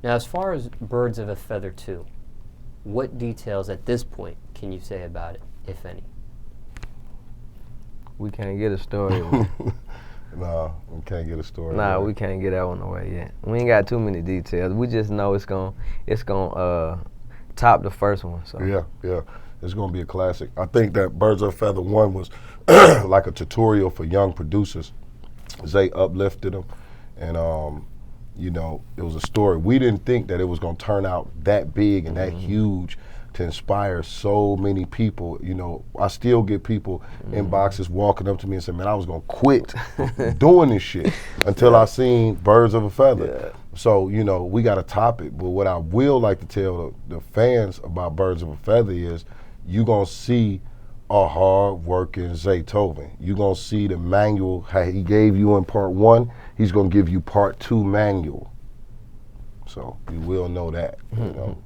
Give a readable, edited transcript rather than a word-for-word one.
Now, as far as Birds of a Feather 2, what details at this point can you say about it, if any? We can't get a story. Nah, we can't get a story. Nah, we can't get that one away yet. We ain't got too many details. We just know it's gonna top the first one. So Yeah, it's gonna be a classic. I think that Birds of a Feather 1 was like a tutorial for young producers. Zay uplifted them, and you know, it was a story. We didn't think that it was gonna turn out that big and that huge to inspire so many people. You know, I still get people inboxes walking up to me and saying, man, I was gonna quit doing this shit until I seen Birds of a Feather. Yeah. So, you know, we got a topic, but what I will like to tell the fans about Birds of a Feather is you gonna see a hard-working Zaytoven. You gonna see the manual, how he gave you in part 1, he's gonna give you part 2 manual. So you will know that, you know.